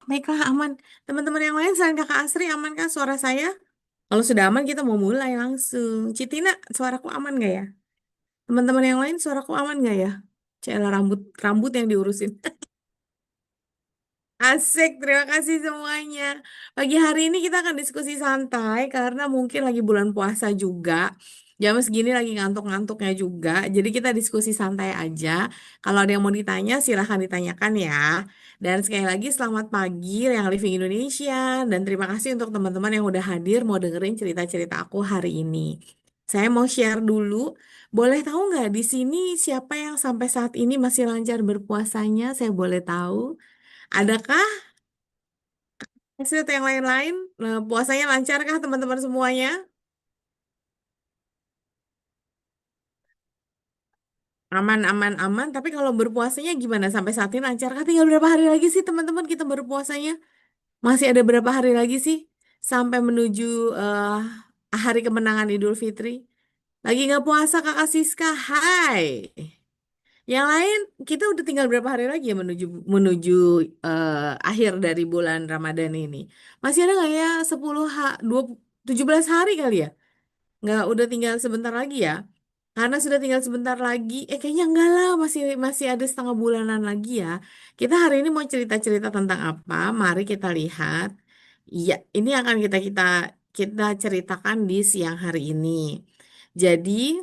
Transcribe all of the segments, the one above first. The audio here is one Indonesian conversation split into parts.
Baiklah, aman. Teman-teman yang lain selain Kakak Asri, aman kan suara saya? Kalau sudah aman, kita mau mulai langsung. Citina, suaraku aman nggak ya? Teman-teman yang lain, suaraku aman nggak ya? Cela rambut rambut yang diurusin. Asik, terima kasih semuanya. Pagi hari ini kita akan diskusi santai karena mungkin lagi bulan puasa juga. Jam segini lagi ngantuk-ngantuknya juga. Jadi kita diskusi santai aja. Kalau ada yang mau ditanya, silahkan ditanyakan ya. Dan sekali lagi selamat pagi yang Living Indonesia. Dan terima kasih untuk teman-teman yang udah hadir mau dengerin cerita-cerita aku hari ini. Saya mau share dulu. Boleh tahu nggak di sini siapa yang sampai saat ini masih lancar berpuasanya? Saya boleh tahu. Adakah hasil yang lain-lain? Nah, puasanya lancar kah teman-teman semuanya? Aman, aman, aman. Tapi kalau berpuasanya gimana? Sampai saat ini lancar kah? Tinggal berapa hari lagi sih teman-teman kita berpuasanya? Masih ada berapa hari lagi sih? Sampai menuju hari kemenangan Idul Fitri. Lagi nggak puasa Kakak Siska? Hai. Yang lain, kita udah tinggal berapa hari lagi ya menuju menuju akhir dari bulan Ramadan ini? Masih ada nggak ya 10 17 hari kali ya? Nggak, udah tinggal sebentar lagi ya. Karena sudah tinggal sebentar lagi, kayaknya enggak lah, masih masih ada setengah bulanan lagi ya. Kita hari ini mau cerita-cerita tentang apa? Mari kita lihat. Iya, ini akan kita kita ceritakan di siang hari ini. Jadi,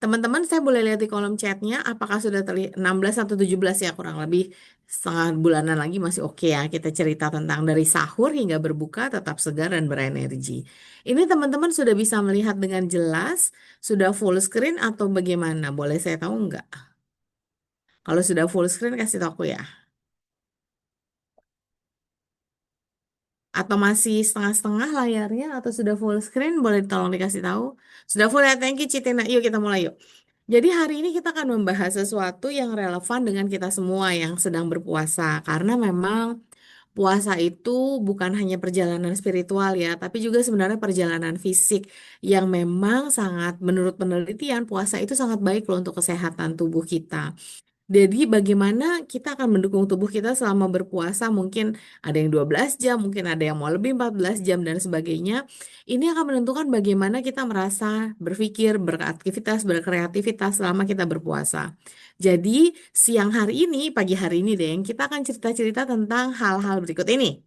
teman-teman, saya boleh lihat di kolom chatnya apakah sudah terlihat 16 atau 17 ya, kurang lebih setengah bulanan lagi masih oke ya. Kita cerita tentang dari sahur hingga berbuka tetap segar dan berenergi. Ini teman-teman sudah bisa melihat dengan jelas, sudah full screen atau bagaimana? Boleh saya tahu nggak? Kalau sudah full screen kasih tahu aku ya. Atau masih setengah-setengah layarnya atau sudah full screen? Boleh tolong dikasih tahu. Sudah full ya, thank you Citina. Yuk kita mulai yuk. Jadi hari ini kita akan membahas sesuatu yang relevan dengan kita semua yang sedang berpuasa. Karena memang puasa itu bukan hanya perjalanan spiritual ya, tapi juga sebenarnya perjalanan fisik yang memang sangat, menurut penelitian, puasa itu sangat baik loh untuk kesehatan tubuh kita. Jadi bagaimana kita akan mendukung tubuh kita selama berpuasa, mungkin ada yang 12 jam, mungkin ada yang mau lebih 14 jam dan sebagainya. Ini akan menentukan bagaimana kita merasa berpikir, beraktivitas, berkreativitas selama kita berpuasa. Jadi siang hari ini, pagi hari ini deh, kita akan cerita-cerita tentang hal-hal berikut ini.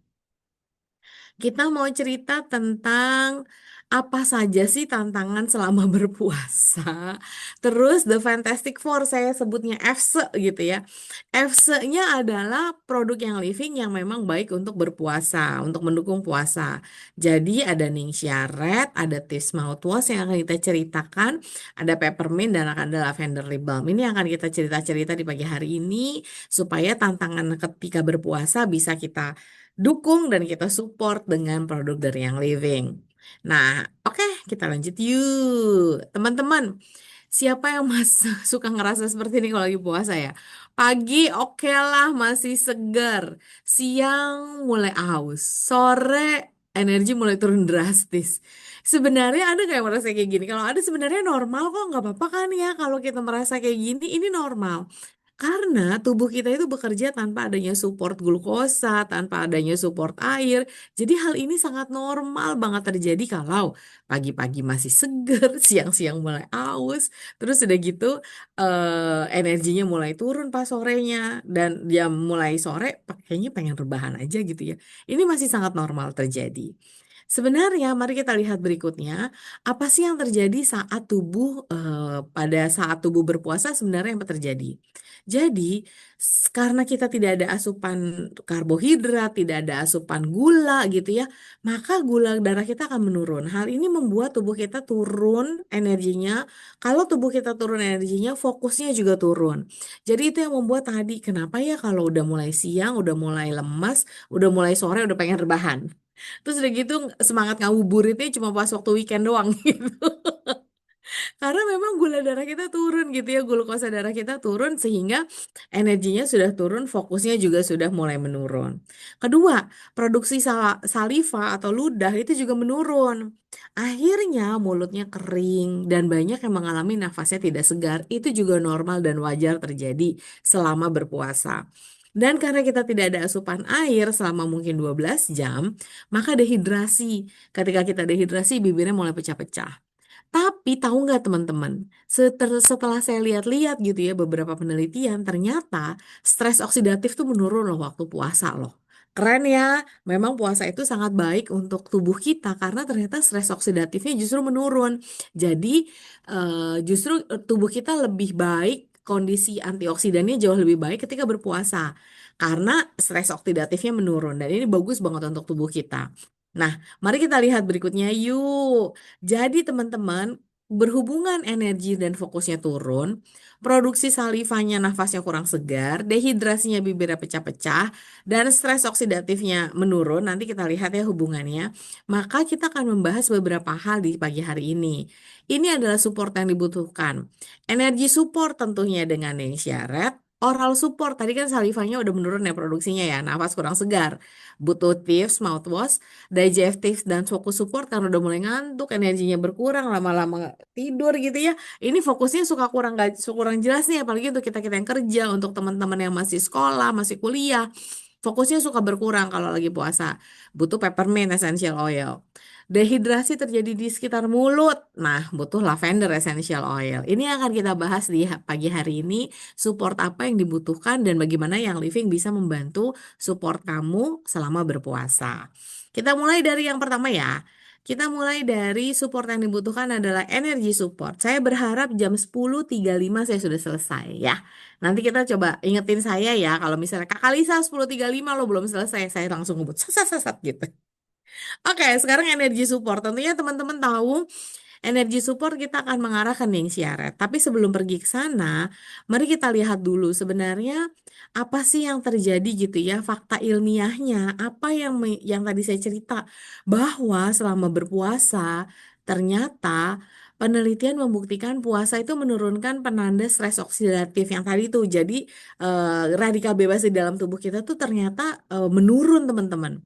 Kita mau cerita tentang apa saja sih tantangan selama berpuasa. Terus The Fantastic Four, saya sebutnya FSE gitu ya. FSE-nya adalah produk yang living yang memang baik untuk berpuasa, untuk mendukung puasa. Jadi ada Ningxia Red, ada Tips Mouthwash yang akan kita ceritakan, ada Peppermint dan ada Lavender Lip Balm. Ini yang akan kita cerita-cerita di pagi hari ini supaya tantangan ketika berpuasa bisa kita dukung dan kita support dengan produk dari yang living. Nah, oke, kita lanjut yuk. Teman-teman, siapa yang suka ngerasa seperti ini kalau lagi puasa ya? Pagi oke lah masih segar. Siang mulai aus. Sore energi mulai turun drastis. Sebenarnya ada nggak yang merasa kayak gini? Kalau ada sebenarnya normal kok, nggak apa-apa kan ya kalau kita merasa kayak gini, ini normal. Karena tubuh kita itu bekerja tanpa adanya support glukosa, tanpa adanya support air. Jadi hal ini sangat normal banget terjadi kalau pagi-pagi masih seger, siang-siang mulai aus, terus udah gitu energinya mulai turun pas sorenya dan dia mulai sore kayaknya pengen rebahan aja gitu ya. Ini masih sangat normal terjadi. Sebenarnya, mari kita lihat berikutnya, apa sih yang terjadi saat tubuh pada saat tubuh berpuasa sebenarnya yang terjadi? Jadi, karena kita tidak ada asupan karbohidrat, tidak ada asupan gula gitu ya, maka gula darah kita akan menurun. Hal ini membuat tubuh kita turun energinya. Kalau tubuh kita turun energinya, fokusnya juga turun. Jadi itu yang membuat tadi, kenapa ya kalau udah mulai siang, udah mulai lemas, udah mulai sore, udah pengen rebahan. Terus udah gitu semangat ngabuburitnya cuma pas waktu weekend doang gitu. Karena memang gula darah kita turun gitu ya, glukosa darah kita turun sehingga energinya sudah turun, fokusnya juga sudah mulai menurun. Kedua, produksi saliva atau ludah itu juga menurun. Akhirnya mulutnya kering dan banyak yang mengalami nafasnya tidak segar. Itu juga normal dan wajar terjadi selama berpuasa. Dan karena kita tidak ada asupan air selama mungkin 12 jam, maka dehidrasi. Ketika kita dehidrasi, bibirnya mulai pecah-pecah. Tapi tahu nggak teman-teman, setelah saya lihat-lihat gitu ya beberapa penelitian, ternyata stres oksidatif tuh menurun loh waktu puasa loh. Keren ya, memang puasa itu sangat baik untuk tubuh kita karena ternyata stres oksidatifnya justru menurun. Jadi justru tubuh kita lebih baik, kondisi antioksidannya jauh lebih baik ketika berpuasa karena stres oksidatifnya menurun dan ini bagus banget untuk tubuh kita. Nah, mari kita lihat berikutnya yuk. Jadi teman-teman, berhubungan energi dan fokusnya turun, produksi salivanya nafasnya kurang segar, dehidrasinya bibirnya pecah-pecah, dan stres oksidatifnya menurun, nanti kita lihat ya hubungannya. Maka kita akan membahas beberapa hal di pagi hari ini. Ini adalah support yang dibutuhkan. Energi support tentunya dengan Nengxia. Oral support, tadi kan salivanya udah menurun ya produksinya ya, nafas kurang segar. Butuh tips, mouthwash, digestif dan fokus support karena udah mulai ngantuk, energinya berkurang, lama-lama tidur gitu ya. Ini fokusnya suka kurang jelas nih, apalagi untuk kita-kita yang kerja, untuk teman-teman yang masih sekolah, masih kuliah. Fokusnya suka berkurang kalau lagi puasa. Butuh peppermint essential oil. Dehidrasi terjadi di sekitar mulut. Nah, butuh lavender essential oil. Ini yang akan kita bahas di pagi hari ini. Support apa yang dibutuhkan dan bagaimana yang living bisa membantu support kamu selama berpuasa. Kita mulai dari yang pertama ya. Kita mulai dari support yang dibutuhkan adalah energi support. Saya berharap jam 10.35 saya sudah selesai ya. Nanti kita coba ingetin saya ya. Kalau misalnya Kak Kalisa 10.35 lo belum selesai, saya langsung ngebut sat sat sat gitu. Oke, sekarang energi support. Tentunya teman-teman tahu energi support kita akan mengarah ke Ning Siaret. Tapi sebelum pergi ke sana, mari kita lihat dulu sebenarnya apa sih yang terjadi gitu ya, fakta ilmiahnya, apa yang tadi saya cerita bahwa selama berpuasa ternyata penelitian membuktikan puasa itu menurunkan penanda stres oksidatif yang tadi tuh. Jadi radikal bebas di dalam tubuh kita tuh ternyata menurun teman-teman.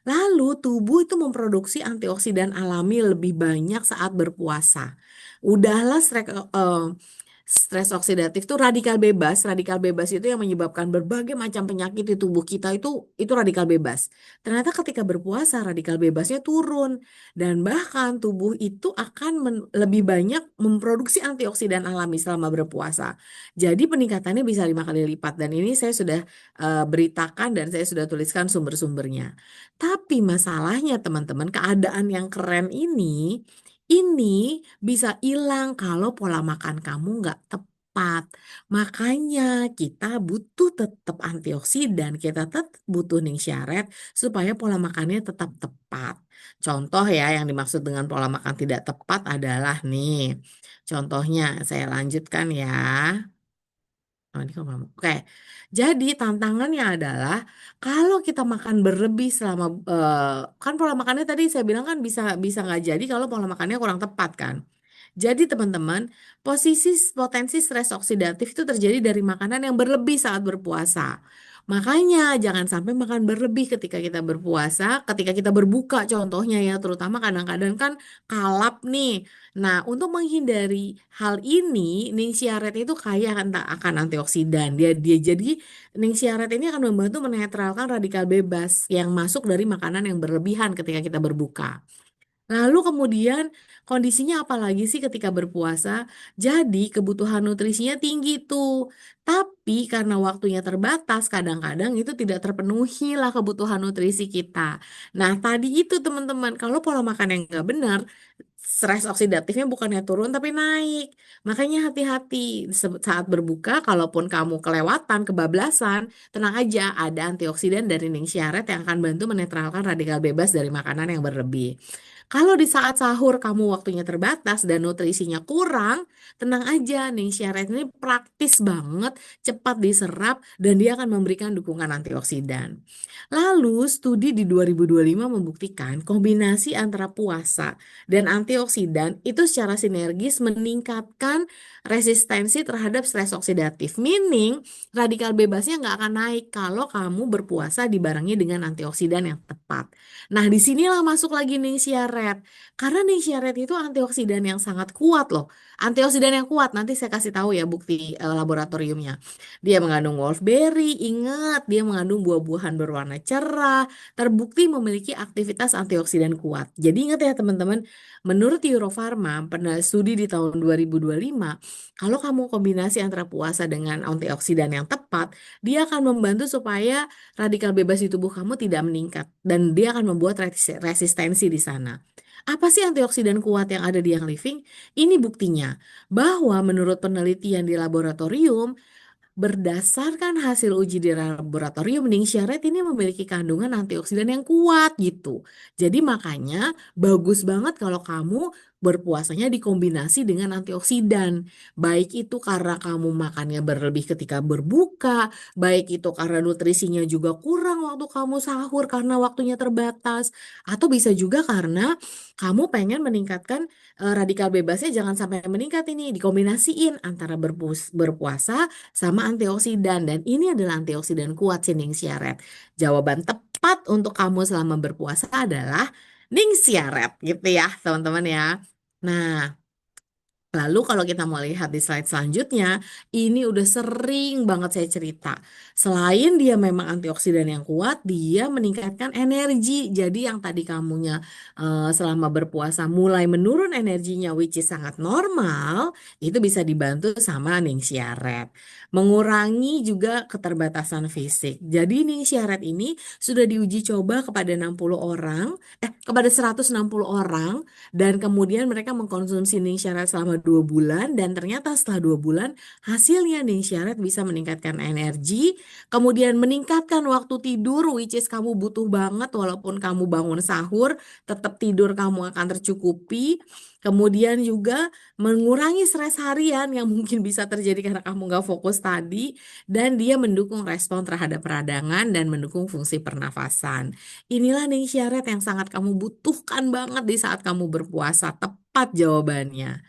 Lalu tubuh itu memproduksi antioksidan alami lebih banyak saat berpuasa. Udahlah stres oksidatif itu radikal bebas. Radikal bebas itu yang menyebabkan berbagai macam penyakit di tubuh kita itu radikal bebas. Ternyata ketika berpuasa radikal bebasnya turun dan bahkan tubuh itu akan lebih banyak memproduksi antioksidan alami selama berpuasa. Jadi peningkatannya bisa 5 kali lipat dan ini saya sudah beritakan dan saya sudah tuliskan sumber-sumbernya. Tapi masalahnya teman-teman, keadaan yang keren ini bisa hilang kalau pola makan kamu nggak tepat. Makanya kita butuh tetap antioksidan, kita tetap butuh ningsyaret supaya pola makannya tetap tepat. Contoh ya yang dimaksud dengan pola makan tidak tepat adalah nih. Contohnya saya lanjutkan ya. Oh, ini kok nggak mau. Oke, jadi tantangannya adalah kalau kita makan berlebih selama kan pola makannya tadi saya bilang kan bisa bisa nggak jadi kalau pola makannya kurang tepat kan. Jadi teman-teman, potensi stres oksidatif itu terjadi dari makanan yang berlebih saat berpuasa. Makanya jangan sampai makan berlebih ketika kita berpuasa, ketika kita berbuka contohnya ya, terutama kadang-kadang kan kalap nih. Nah, untuk menghindari hal ini, Ningsiaret itu kaya akan antioksidan. Dia jadi Ningsiaret ini akan membantu menetralkan radikal bebas yang masuk dari makanan yang berlebihan ketika kita berbuka. Lalu kemudian kondisinya apa lagi sih ketika berpuasa? Jadi kebutuhan nutrisinya tinggi tuh. Tapi karena waktunya terbatas, kadang-kadang itu tidak terpenuhi lah kebutuhan nutrisi kita. Nah, tadi itu teman-teman, kalau pola makan yang nggak benar, stres oksidatifnya bukannya turun tapi naik. Makanya hati-hati saat berbuka, kalaupun kamu kelewatan, kebablasan, tenang aja, ada antioksidan dari Ningsiaret yang akan bantu menetralkan radikal bebas dari makanan yang berlebih. Kalau di saat sahur kamu waktunya terbatas dan nutrisinya kurang, tenang aja, Ningsiaret ini praktis banget, cepat diserap, dan dia akan memberikan dukungan antioksidan. Lalu, studi di 2025 membuktikan kombinasi antara puasa dan antioksidan itu secara sinergis meningkatkan resistensi terhadap stres oksidatif. Meaning, radikal bebasnya nggak akan naik kalau kamu berpuasa dibarengi dengan antioksidan yang tepat. tepat. Nah, disinilah masuk lagi Ningxia Red. Karena Ningxia Red itu antioksidan yang sangat kuat loh. Antioksidan yang kuat, nanti saya kasih tahu ya bukti laboratoriumnya. Dia mengandung wolfberry, ingat, dia mengandung buah-buahan berwarna cerah, terbukti memiliki aktivitas antioksidan kuat. Jadi ingat ya teman-teman, menurut Eurofarma, pernah studi di tahun 2025, kalau kamu kombinasi antara puasa dengan antioksidan yang tepat, dia akan membantu supaya radikal bebas di tubuh kamu tidak meningkat dan dia akan membuat resistensi di sana. Apa sih antioksidan kuat yang ada di Young Living? Ini buktinya bahwa menurut penelitian di laboratorium, berdasarkan hasil uji di laboratorium, Ningxia Red ini memiliki kandungan antioksidan yang kuat gitu. Jadi makanya bagus banget kalau kamu berpuasanya dikombinasi dengan antioksidan. Baik itu karena kamu makannya berlebih ketika berbuka, baik itu karena nutrisinya juga kurang waktu kamu sahur karena waktunya terbatas, atau bisa juga karena kamu pengen meningkatkan radikal bebasnya jangan sampai meningkat ini, dikombinasiin antara berpuasa sama antioksidan dan ini adalah antioksidan kuat sih Ningxia Red. Jawaban tepat untuk kamu selama berpuasa adalah Ningxia Red gitu ya teman-teman ya. Nah, lalu kalau kita mau lihat di slide selanjutnya, ini udah sering banget saya cerita. Selain dia memang antioksidan yang kuat, dia meningkatkan energi. Jadi yang tadi kamunya selama berpuasa mulai menurun energinya, which is sangat normal, itu bisa dibantu sama Ningxia Red. Mengurangi juga keterbatasan fisik. Jadi Ningxia Red ini sudah diuji coba kepada 60 orang, kepada 160 orang dan kemudian mereka mengkonsumsi Ningxia selama 2 bulan dan ternyata setelah 2 bulan hasilnya Ningxia bisa meningkatkan energi, kemudian meningkatkan waktu tidur, which is kamu butuh banget walaupun kamu bangun sahur, tetap tidur kamu akan tercukupi. Kemudian juga mengurangi stres harian yang mungkin bisa terjadi karena kamu nggak fokus tadi, dan dia mendukung respon terhadap peradangan dan mendukung fungsi pernafasan. Inilah Ningxia yang sangat kamu butuhkan banget di saat kamu berpuasa. Tepat jawabannya.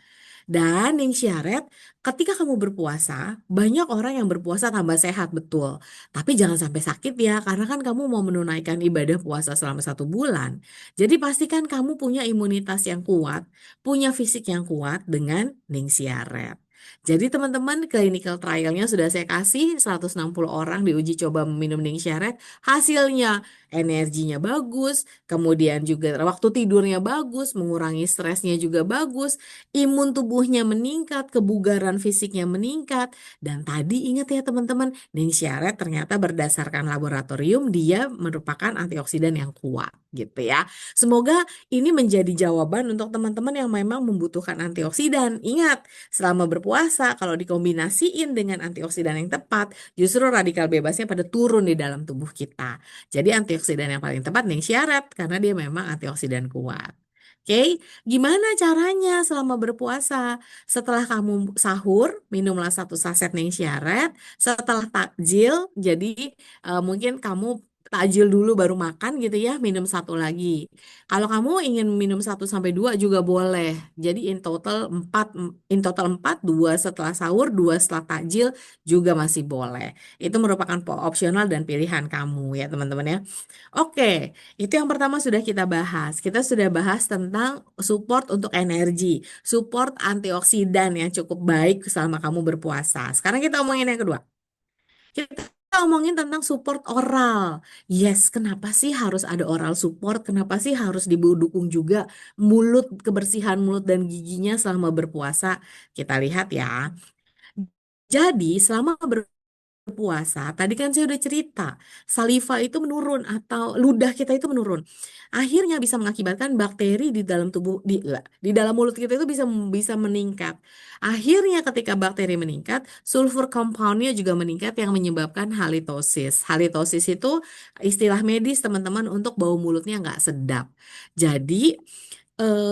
Dan yang syarat, ketika kamu berpuasa, banyak orang yang berpuasa tambah sehat, betul. Tapi jangan sampai sakit ya, karena kan kamu mau menunaikan ibadah puasa selama 1 bulan. Jadi pastikan kamu punya imunitas yang kuat, punya fisik yang kuat dengan Ningxia Red. Jadi teman-teman, clinical trialnya sudah saya kasih, 160 orang diuji coba meminum Ningxia Red. Hasilnya energinya bagus, kemudian juga waktu tidurnya bagus, mengurangi stresnya juga bagus, imun tubuhnya meningkat, kebugaran fisiknya meningkat. Dan tadi ingat ya teman-teman, Ningxia ternyata berdasarkan laboratorium dia merupakan antioksidan yang kuat gitu ya. Semoga ini menjadi jawaban untuk teman-teman yang memang membutuhkan antioksidan. Ingat, selama berpuasa kalau dikombinasiin dengan antioksidan yang tepat, justru radikal bebasnya pada turun di dalam tubuh kita. Jadi antioksidan yang paling tepat Ningxia karena dia memang antioksidan kuat. Oke, gimana caranya selama berpuasa? Setelah kamu sahur, minumlah 1 saset Ningxia. Setelah takjil, jadi mungkin kamu takjil dulu baru makan gitu ya, minum 1 lagi. Kalau kamu ingin minum 1 sampai 2 juga boleh. Jadi in total 4, 2 setelah sahur, 2 setelah takjil juga masih boleh. Itu merupakan opsional dan pilihan kamu ya teman-teman ya. Oke, itu yang pertama sudah kita bahas. Kita sudah bahas tentang support untuk energi, support antioksidan yang cukup baik selama kamu berpuasa. Sekarang kita omongin yang kedua. Kita omongin tentang support oral. Yes, kenapa sih harus ada oral support? Kenapa sih harus didukung juga mulut, kebersihan mulut dan giginya selama berpuasa? Kita lihat ya. Jadi, selama berpuasa, tadi kan saya udah cerita, saliva itu menurun atau ludah kita itu menurun. Akhirnya bisa mengakibatkan bakteri di dalam tubuh di dalam mulut kita itu bisa bisa meningkat. Akhirnya ketika bakteri meningkat, sulfur compoundnya juga meningkat yang menyebabkan halitosis. Halitosis itu istilah medis teman-teman untuk bau mulutnya nggak sedap. Jadi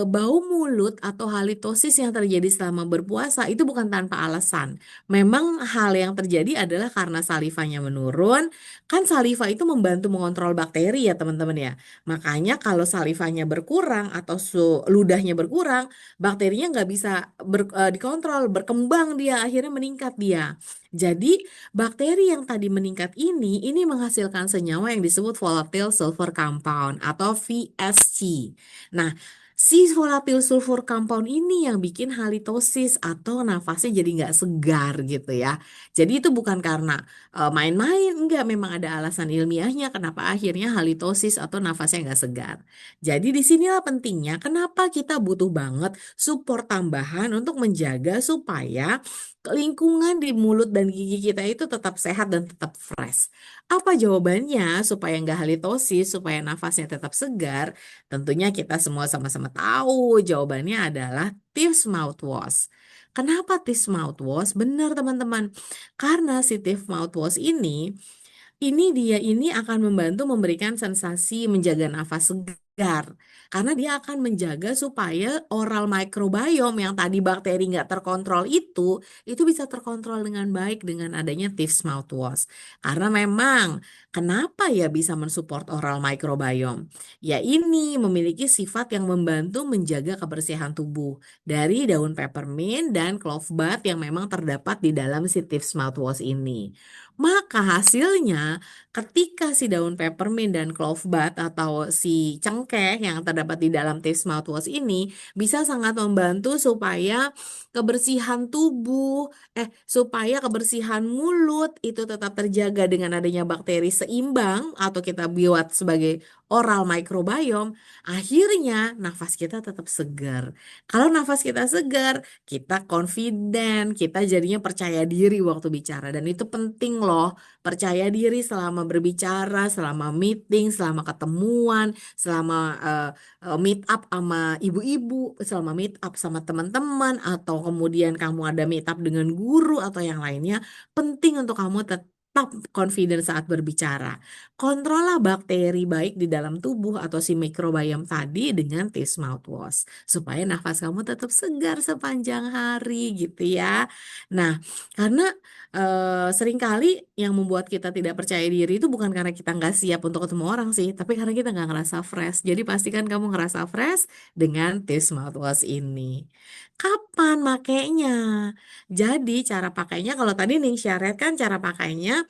bau mulut atau halitosis yang terjadi selama berpuasa itu bukan tanpa alasan. Memang hal yang terjadi adalah karena salivanya menurun. Kan saliva itu membantu mengontrol bakteri ya teman-teman ya. Makanya kalau salivanya berkurang atau ludahnya berkurang, bakterinya nggak bisa dikontrol, berkembang dia, akhirnya meningkat dia. Jadi, bakteri yang tadi meningkat ini menghasilkan senyawa yang disebut volatile sulfur compound atau VSC. Nah, si volatile sulfur compound ini yang bikin halitosis atau nafasnya jadi nggak segar gitu ya. Jadi itu bukan karena main-main, enggak, memang ada alasan ilmiahnya kenapa akhirnya halitosis atau nafasnya nggak segar. Jadi disinilah pentingnya kenapa kita butuh banget support tambahan untuk menjaga supaya lingkungan di mulut dan gigi kita itu tetap sehat dan tetap fresh. Apa jawabannya supaya nggak halitosis, supaya nafasnya tetap segar? Tentunya kita semua sama-sama tahu jawabannya adalah Tips mouthwash. Kenapa Tips mouthwash? Benar teman-teman, karena si Tips mouthwash ini akan membantu memberikan sensasi menjaga nafas segar. Karena dia akan menjaga supaya oral microbiome yang tadi bakteri nggak terkontrol itu bisa terkontrol dengan baik dengan adanya Tips mouthwash. Karena memang, kenapa ya bisa mensupport oral microbiome? Ya ini memiliki sifat yang membantu menjaga kebersihan tubuh dari daun peppermint dan clove bud yang memang terdapat di dalam si Tips mouthwash ini. Maka hasilnya ketika si daun peppermint dan clove bud atau si cengkeh yang terdapat di dalam Taste Mouthwash ini bisa sangat membantu supaya kebersihan tubuh, supaya kebersihan mulut itu tetap terjaga dengan adanya bakteri seimbang atau kita buat sebagai oral microbiome, akhirnya nafas kita tetap segar. Kalau nafas kita segar, kita confident, kita jadinya percaya diri waktu bicara dan itu penting loh. Percaya diri selama berbicara, selama meeting, selama ketemuan, selama meet up sama ibu-ibu, selama meet up sama teman-teman, atau kemudian kamu ada meet up dengan guru atau yang lainnya, penting untuk kamu tetap confident saat berbicara. Kontrollah bakteri baik di dalam tubuh atau si microbiome tadi dengan Taste Mouthwash supaya nafas kamu tetap segar sepanjang hari gitu ya. Nah, karena seringkali yang membuat kita tidak percaya diri itu bukan karena kita nggak siap untuk ketemu orang sih, tapi karena kita nggak ngerasa fresh. Jadi pastikan kamu ngerasa fresh dengan Taste Mouthwash ini. Kapan makainya? Jadi cara pakainya kalau tadi nih syarat kan cara pakainya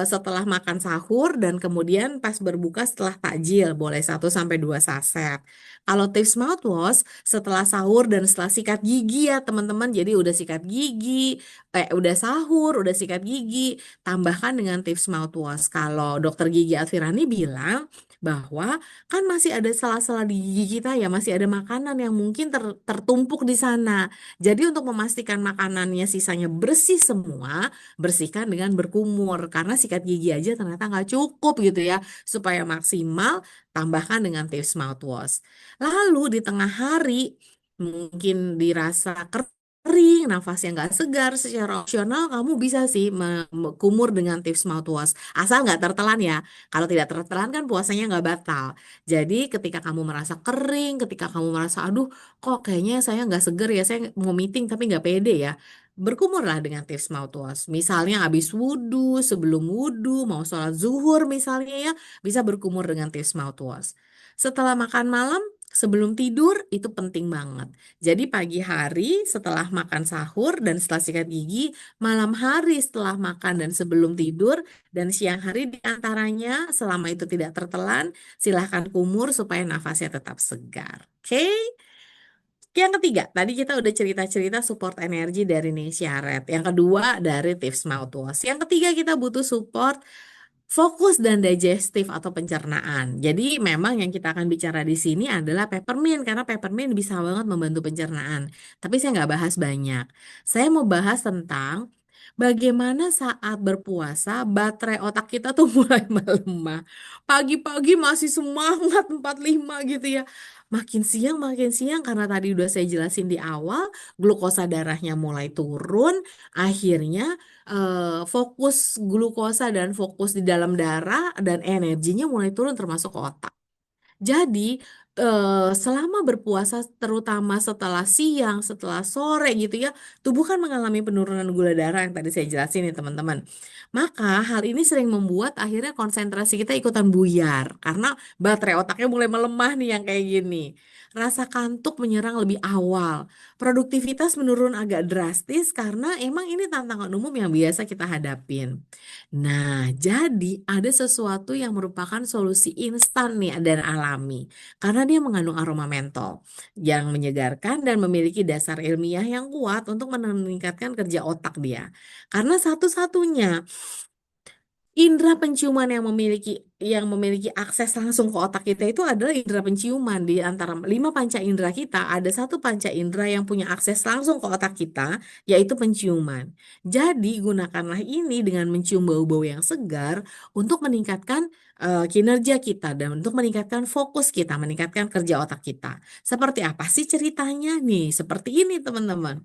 setelah makan sahur dan kemudian pas berbuka setelah takjil boleh 1 sampai 2 saset. Kalau tips mouthwash setelah sahur dan setelah sikat gigi ya teman-teman. Jadi udah sikat gigi, udah sahur, udah sikat gigi, tambahkan dengan tips mouthwash. Kalau dokter gigi Alfirani bilang bahwa kan masih ada sela-sela di gigi kita ya, masih ada makanan yang mungkin tertumpuk di sana. Jadi untuk memastikan makanannya sisanya bersih semua, bersihkan dengan berkumur. Karena sikat gigi aja ternyata nggak cukup gitu ya. Supaya maksimal, tambahkan dengan tips mouthwash. Lalu di tengah hari, mungkin dirasa kering, nafasnya nggak segar, secara opsional kamu bisa sih kumur dengan tips mouthwash. Asal nggak tertelan ya. Kalau tidak tertelan kan puasanya nggak batal. Jadi ketika kamu merasa kering, ketika kamu merasa aduh kok kayaknya saya nggak seger ya, saya mau meeting tapi nggak pede ya. Berkumurlah dengan tips mouthwash. Misalnya habis wudhu, sebelum wudhu, mau sholat zuhur misalnya ya, bisa berkumur dengan tips mouthwash. Setelah makan malam, sebelum tidur itu penting banget. Jadi pagi hari setelah makan sahur dan setelah sikat gigi, malam hari setelah makan dan sebelum tidur, dan siang hari di antaranya selama itu tidak tertelan, silahkan kumur supaya nafasnya tetap segar. Oke? Yang ketiga, tadi kita udah cerita-cerita support energi dari Nisharet. Yang kedua dari Tips Mouthwash. Yang ketiga kita butuh support fokus dan digestif atau pencernaan. Jadi memang yang kita akan bicara di sini adalah peppermint karena peppermint bisa banget membantu pencernaan. Tapi saya nggak bahas banyak. Saya mau bahas tentang bagaimana saat berpuasa baterai otak kita tuh mulai melemah. Pagi-pagi masih semangat 45 gitu ya. Makin siang karena tadi udah saya jelasin di awal, glukosa darahnya mulai turun, akhirnya fokus glukosa dan fokus di dalam darah dan energinya mulai turun termasuk ke otak. Jadi selama berpuasa terutama setelah siang, setelah sore gitu ya, tubuh kan mengalami penurunan gula darah yang tadi saya jelasin nih teman-teman. Maka hal ini sering membuat akhirnya konsentrasi kita ikutan buyar karena baterai otaknya mulai melemah nih yang kayak gini. Rasa kantuk menyerang lebih awal. Produktivitas menurun agak drastis karena emang ini tantangan umum yang biasa kita hadapin. Nah, jadi ada sesuatu yang merupakan solusi instan nih dan alami karena dia mengandung aroma mentol yang menyegarkan dan memiliki dasar ilmiah yang kuat untuk meningkatkan kerja otak dia. Karena satu-satunya indera penciuman yang memiliki akses langsung ke otak kita itu adalah indera penciuman. Di antara lima panca indera kita ada satu panca indera yang punya akses langsung ke otak kita, yaitu penciuman. Jadi gunakanlah ini dengan mencium bau-bau yang segar untuk meningkatkan kinerja kita dan untuk meningkatkan fokus kita, meningkatkan kerja otak kita. Seperti apa sih ceritanya nih? Seperti ini teman-teman.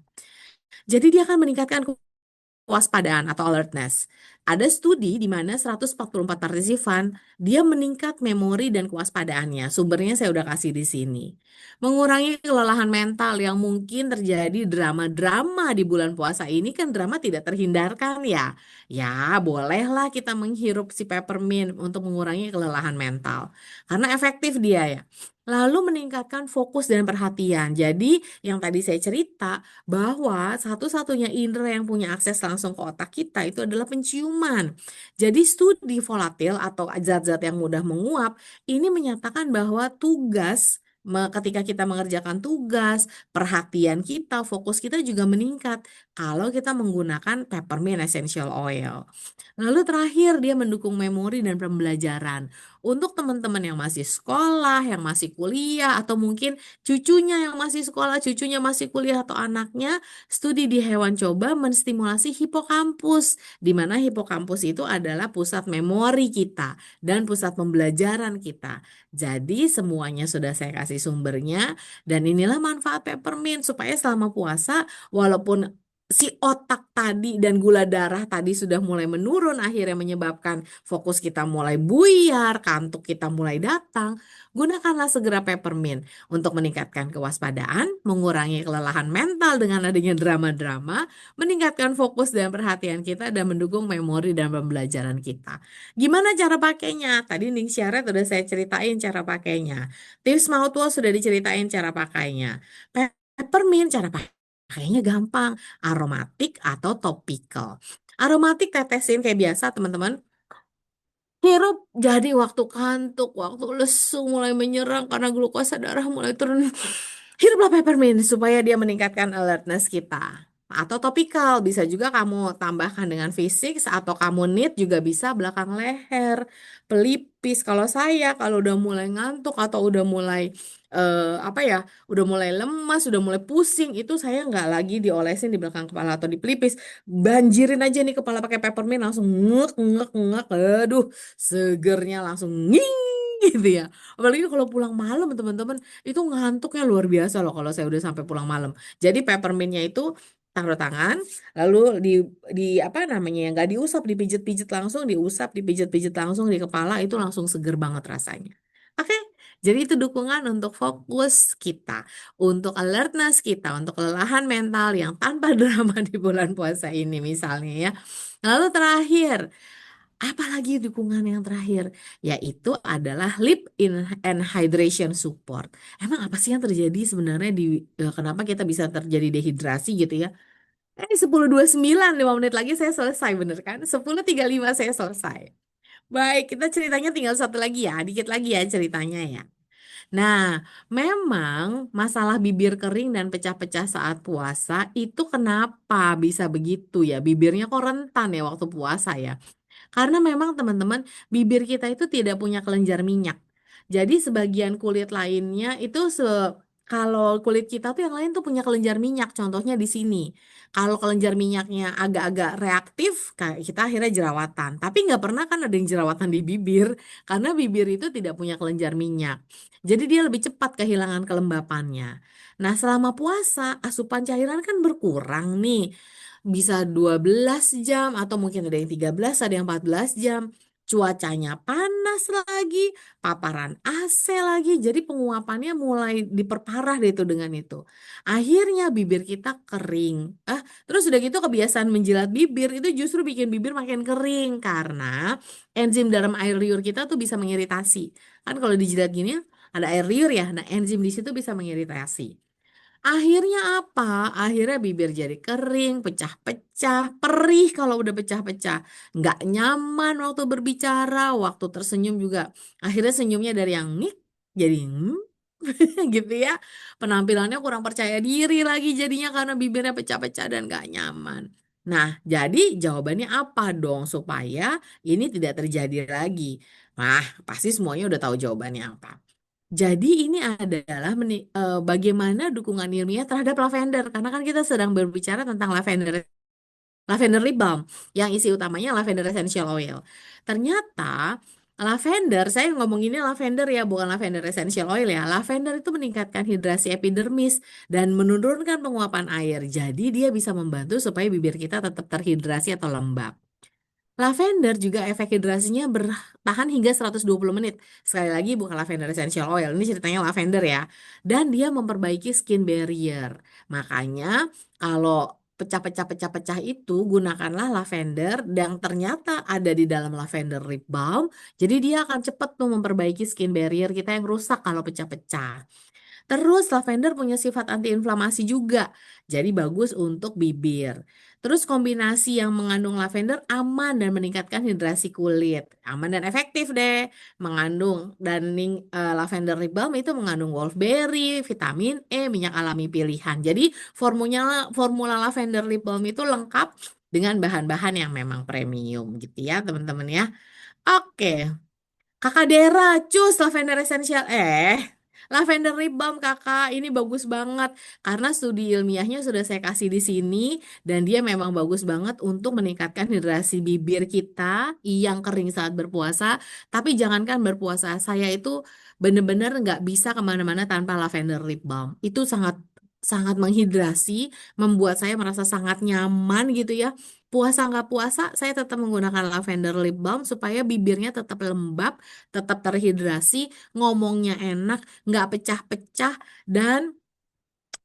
Jadi dia akan meningkatkan kewaspadaan atau alertness. Ada studi di mana 144 partisipan dia meningkat memori dan kewaspadaannya. Sumbernya saya udah kasih di sini. Mengurangi kelelahan mental yang mungkin terjadi drama-drama di bulan puasa ini kan drama tidak terhindarkan ya. Ya, bolehlah kita menghirup si peppermint untuk mengurangi kelelahan mental. Karena efektif dia ya. Lalu meningkatkan fokus dan perhatian. Jadi yang tadi saya cerita bahwa satu-satunya indera yang punya akses langsung ke otak kita itu adalah penciuman. Jadi studi volatil atau zat-zat yang mudah menguap ini menyatakan bahwa ketika kita mengerjakan tugas, perhatian kita, fokus kita juga meningkat kalau kita menggunakan peppermint essential oil. Lalu terakhir dia mendukung memori dan pembelajaran. Untuk teman-teman yang masih sekolah, yang masih kuliah, atau mungkin cucunya yang masih sekolah, cucunya masih kuliah atau anaknya, studi di hewan coba menstimulasi hipokampus, di mana hipokampus itu adalah pusat memori kita dan pusat pembelajaran kita. Jadi semuanya sudah saya kasih sumbernya dan inilah manfaat peppermint supaya selama puasa walaupun si otak tadi dan gula darah tadi sudah mulai menurun akhirnya menyebabkan fokus kita mulai buyar, kantuk kita mulai datang, gunakanlah segera peppermint untuk meningkatkan kewaspadaan, mengurangi kelelahan mental dengan adanya drama-drama, meningkatkan fokus dan perhatian kita, dan mendukung memori dan pembelajaran kita. Gimana cara pakainya? Tadi Ning Syaret udah saya ceritain cara pakainya. Tips mouthwash sudah diceritain cara pakainya. Peppermint cara pakainya gampang, aromatik atau topical. Aromatik tetesin kayak biasa teman-teman. Hirup jadi waktu kantuk, waktu lesu mulai menyerang karena glukosa darah mulai turun. Hiruplah peppermint supaya dia meningkatkan alertness kita. Atau topikal, bisa juga kamu tambahkan dengan fisik atau kamu knit juga bisa belakang leher, pelipis. Kalau saya kalau udah mulai ngantuk atau udah mulai apa ya, udah mulai lemas, udah mulai pusing, itu saya nggak lagi diolesin di belakang kepala atau di pelipis, banjirin aja nih kepala pakai peppermint langsung ngek ngek ngek, aduh segernya langsung nging gitu ya. Apalagi kalau pulang malam teman-teman itu ngantuknya luar biasa loh kalau saya udah sampai pulang malam. Jadi peppermintnya itu taruh tangan, lalu di apa namanya ya nggak diusap, dipijit-pijit langsung, diusap, dipijit-pijit langsung di kepala itu langsung seger banget rasanya. Oke, jadi itu dukungan untuk fokus kita, untuk alertness kita, untuk kelelahan mental yang tanpa drama di bulan puasa ini misalnya ya. Lalu terakhir, apalagi dukungan yang terakhir, yaitu adalah lip in and hydration support. Emang apa sih yang terjadi sebenarnya kenapa kita bisa terjadi dehidrasi gitu ya? 10:29, 5 menit lagi saya selesai bener kan? 10:35 saya selesai. Baik, kita ceritanya tinggal satu lagi ya, dikit lagi ya ceritanya ya. Nah, memang masalah bibir kering dan pecah-pecah saat puasa itu kenapa bisa begitu ya? Bibirnya kok rentan ya waktu puasa ya? Karena memang teman-teman bibir kita itu tidak punya kelenjar minyak. Jadi sebagian kulit lainnya itu kalau kulit kita tuh yang lain tuh punya kelenjar minyak. Contohnya di sini. Kalau kelenjar minyaknya agak-agak reaktif, kayak kita akhirnya jerawatan. Tapi nggak pernah kan ada yang jerawatan di bibir karena bibir itu tidak punya kelenjar minyak. Jadi dia lebih cepat kehilangan kelembapannya. Nah, selama puasa asupan cairan kan berkurang nih bisa 12 jam atau mungkin ada yang 13, ada yang 14 jam. cuacanya panas lagi, paparan AC lagi, jadi penguapannya mulai diperparah deh itu dengan itu. Akhirnya bibir kita kering. Terus udah gitu kebiasaan menjilat bibir itu justru bikin bibir makin kering karena enzim dalam air liur kita tuh bisa mengiritasi. Kan kalau dijilat gini ada air liur ya, nah enzim di situ bisa mengiritasi. Akhirnya apa? Akhirnya bibir jadi kering, pecah-pecah, perih kalau udah pecah-pecah. Nggak nyaman waktu berbicara, waktu tersenyum juga. Akhirnya senyumnya dari yang nih jadi gitu ya. Penampilannya kurang percaya diri lagi jadinya karena bibirnya pecah-pecah dan nggak nyaman. Nah, jadi jawabannya apa dong supaya ini tidak terjadi lagi? Nah, pasti semuanya udah tahu jawabannya apa. Jadi ini adalah bagaimana dukungan ilmiah terhadap lavender karena kan kita sedang berbicara tentang lavender lip balm yang isi utamanya lavender essential oil. Ternyata lavender, saya ngomonginnya lavender ya, bukan lavender essential oil ya. Lavender itu meningkatkan hidrasi epidermis dan menurunkan penguapan air. Jadi dia bisa membantu supaya bibir kita tetap terhidrasi atau lembab. Lavender juga efek hidrasinya bertahan hingga 120 menit. Sekali lagi bukan lavender essential oil, ini ceritanya lavender ya. Dan dia memperbaiki skin barrier. Makanya kalau pecah-pecah itu gunakanlah lavender dan ternyata ada di dalam lavender lip balm. Jadi dia akan cepat tuh memperbaiki skin barrier kita yang rusak kalau pecah-pecah. Terus lavender punya sifat antiinflamasi juga, jadi bagus untuk bibir. Terus kombinasi yang mengandung lavender aman dan meningkatkan hidrasi kulit. Aman dan efektif deh. Mengandung lavender lip balm itu mengandung wolfberry, vitamin E, minyak alami pilihan. Jadi formula lavender lip balm itu lengkap dengan bahan-bahan yang memang premium gitu ya teman-teman ya. Oke. Kakak Dera, cus lavender essential. Lavender lip balm kakak, ini bagus banget. Karena studi ilmiahnya sudah saya kasih di sini. Dan dia memang bagus banget untuk meningkatkan hidrasi bibir kita yang kering saat berpuasa. Tapi jangankan berpuasa, saya itu bener-bener nggak bisa kemana-mana tanpa lavender lip balm. Itu sangat sangat menghidrasi, membuat saya merasa sangat nyaman gitu ya. Puasa nggak puasa, saya tetap menggunakan lavender lip balm supaya bibirnya tetap lembab, tetap terhidrasi, ngomongnya enak, nggak pecah-pecah, dan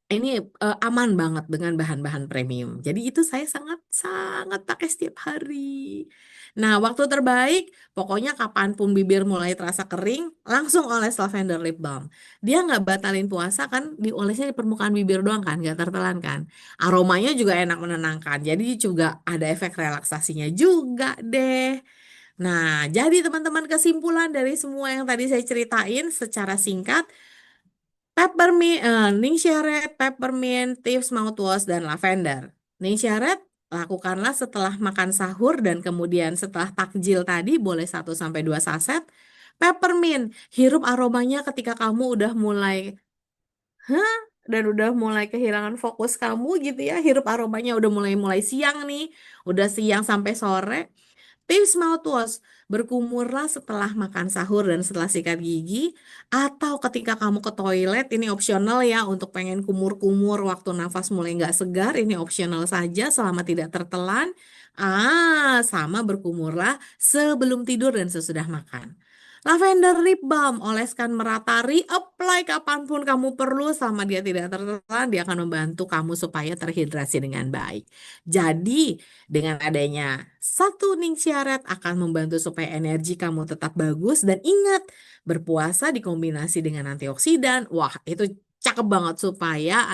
ini aman banget dengan bahan-bahan premium. Jadi itu saya sangat-sangat pakai setiap hari. Nah, waktu terbaik, pokoknya kapanpun bibir mulai terasa kering, langsung oles lavender lip balm. Dia nggak batalin puasa kan, diolesnya di permukaan bibir doang kan, nggak tertelan kan. Aromanya juga enak menenangkan, jadi juga ada efek relaksasinya juga deh. Nah, jadi teman-teman kesimpulan dari semua yang tadi saya ceritain secara singkat, Ningxia peppermint, tips mouthwash, dan lavender. Ningxia lakukanlah setelah makan sahur dan kemudian setelah takjil tadi boleh 1 sampai 2 saset. Peppermint, hirup aromanya ketika kamu udah mulai, hah? Dan udah mulai kehilangan fokus kamu gitu ya. Hirup aromanya udah mulai siang nih. Udah siang sampai sore. Tips mouthwash, berkumurlah setelah makan sahur dan setelah sikat gigi, atau ketika kamu ke toilet, ini opsional ya untuk pengen kumur-kumur waktu nafas mulai nggak segar, ini opsional saja selama tidak tertelan. Sama berkumurlah sebelum tidur dan sesudah makan. Lavender lip balm, oleskan merata, reapply kapanpun kamu perlu selama dia tidak tertelan, dia akan membantu kamu supaya terhidrasi dengan baik. Jadi, dengan adanya satu Ningxia Red akan membantu supaya energi kamu tetap bagus dan ingat, berpuasa dikombinasi dengan antioksidan. Wah, itu cakep banget supaya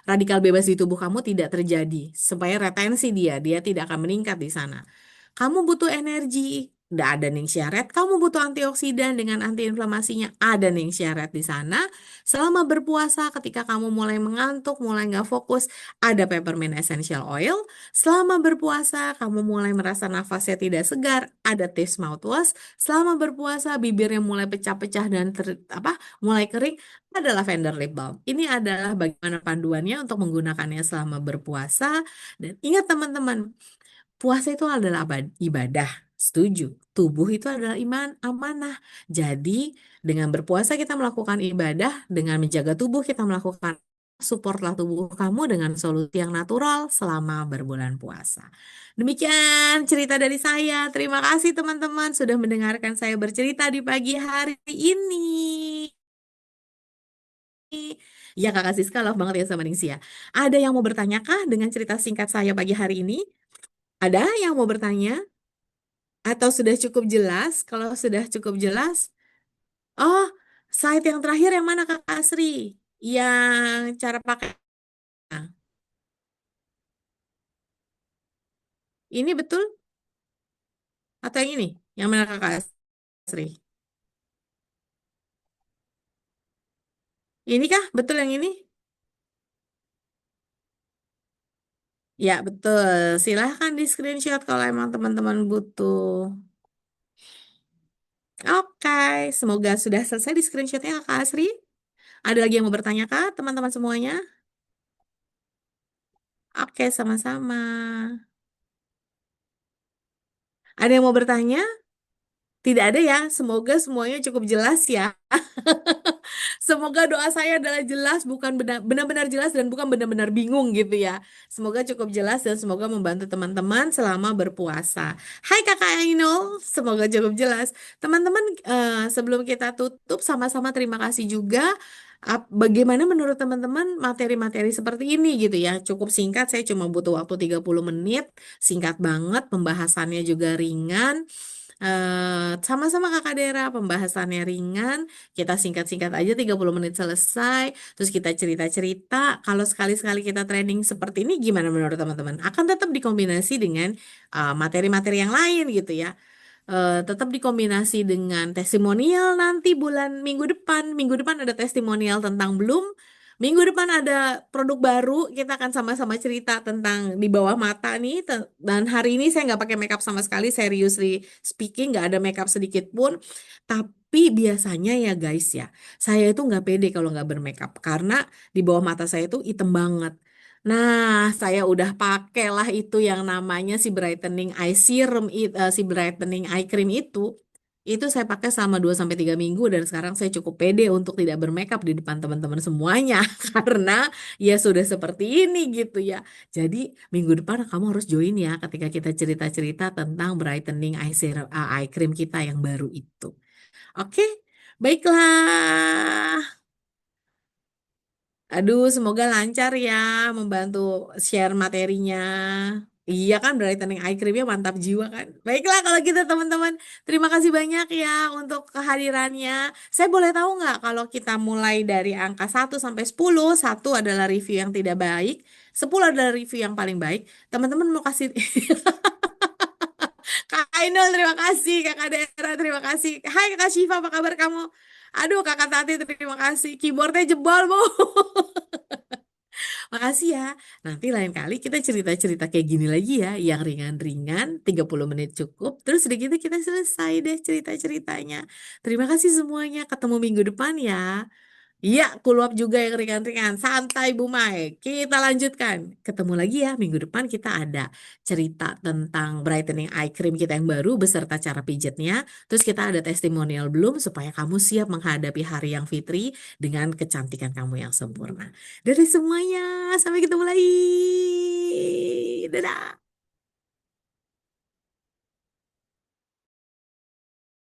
radikal bebas di tubuh kamu tidak terjadi, supaya retensi dia tidak akan meningkat di sana. Kamu butuh energi, nggak ada Ningxia Red. Kamu butuh antioksidan dengan antiinflamasinya, ada Ningxia Red di sana. Selama berpuasa, ketika kamu mulai mengantuk, mulai nggak fokus, ada peppermint essential oil. Selama berpuasa, kamu mulai merasa nafasnya tidak segar, ada tips mouthwash. Selama berpuasa, bibirnya mulai pecah-pecah dan mulai kering, ada lavender lip balm. Ini adalah bagaimana panduannya untuk menggunakannya selama berpuasa. Dan ingat teman-teman, puasa itu adalah ibadah. Setuju. Tubuh itu adalah iman, amanah. Jadi, dengan berpuasa kita melakukan ibadah, dengan menjaga tubuh kita melakukan supportlah tubuh kamu dengan solusi yang natural selama berbulan puasa. Demikian cerita dari saya. Terima kasih teman-teman sudah mendengarkan saya bercerita di pagi hari ini. Ya Kakak Siska, love banget ya sama Ningsia. Ada yang mau bertanya kah dengan cerita singkat saya pagi hari ini? Ada yang mau bertanya? Atau sudah cukup jelas? Kalau sudah cukup jelas, oh, slide yang terakhir yang mana Kak Asri? Yang cara pakai. Nah, ini betul atau yang ini? Yang mana Kakak Asri? Ini kah? Betul yang ini? Ya, betul. Silahkan di screenshot kalau emang teman-teman butuh. Oke, semoga sudah selesai di screenshotnya Kak Asri. Ada lagi yang mau bertanya kah, teman-teman semuanya? Oke, sama-sama. Ada yang mau bertanya? Tidak ada ya. Semoga semuanya cukup jelas ya. Semoga doa saya adalah jelas, bukan benar-benar jelas dan bukan benar-benar bingung gitu ya. Semoga cukup jelas dan semoga membantu teman-teman selama berpuasa. Hai Kakak Ainul, semoga cukup jelas. Teman-teman, sebelum kita tutup, sama-sama terima kasih juga. Bagaimana menurut teman-teman materi-materi seperti ini gitu ya? Cukup singkat, saya cuma butuh waktu 30 menit. Singkat banget, pembahasannya juga ringan. Sama-sama Kakak Dera, pembahasannya ringan, kita singkat-singkat aja 30 menit selesai, terus kita cerita-cerita. Kalau sekali-sekali kita training seperti ini gimana menurut teman-teman? Akan tetap dikombinasi dengan materi-materi yang lain gitu ya. Tetap dikombinasi dengan testimonial nanti minggu depan. Minggu depan ada testimonial tentang Bloom. Minggu depan ada produk baru. Kita akan sama-sama cerita tentang di bawah mata nih. Dan hari ini saya nggak pakai makeup sama sekali. Seriously speaking, nggak ada makeup sedikit pun. Tapi biasanya ya guys ya, saya itu nggak pede kalau nggak bermakeup karena di bawah mata saya itu hitam banget. Nah, saya udah pakai lah itu yang namanya si brightening eye serum, si brightening eye cream itu. Itu saya pakai selama 2 sampai 3 minggu dan sekarang saya cukup pede untuk tidak bermakeup di depan teman-teman semuanya karena ya sudah seperti ini gitu ya. Jadi minggu depan kamu harus join ya ketika kita cerita-cerita tentang brightening eye serum, eye cream kita yang baru itu. Oke, baiklah. Aduh, semoga lancar ya membantu share materinya. Iya kan, brightening eye creamnya mantap jiwa kan. Baiklah kalau gitu teman-teman. Terima kasih banyak ya untuk kehadirannya. Saya boleh tahu nggak kalau kita mulai dari angka 1 sampai 10, 1 adalah review yang tidak baik, 10 adalah review yang paling baik. Teman-teman mau kasih Kak Ainul, terima kasih. Kakak Dera, terima kasih. Hai Kakak Syifa, apa kabar kamu? Aduh, Kakak Tati, terima kasih. Keyboardnya jebol, Bu. Makasih ya. Nanti lain kali kita cerita-cerita kayak gini lagi ya. Yang ringan-ringan, 30 menit cukup. Terus udah gitu kita selesai deh cerita-ceritanya. Terima kasih semuanya. Ketemu minggu depan ya. Iya, kuluap juga yang ringan-ringan. Santai Bu Mai. Kita lanjutkan. Ketemu lagi ya minggu depan kita ada cerita tentang brightening eye cream kita yang baru beserta cara pijatnya. Terus kita ada testimonial belum supaya kamu siap menghadapi hari yang fitri dengan kecantikan kamu yang sempurna. Dari semuanya, sampai ketemu lagi. Dadah.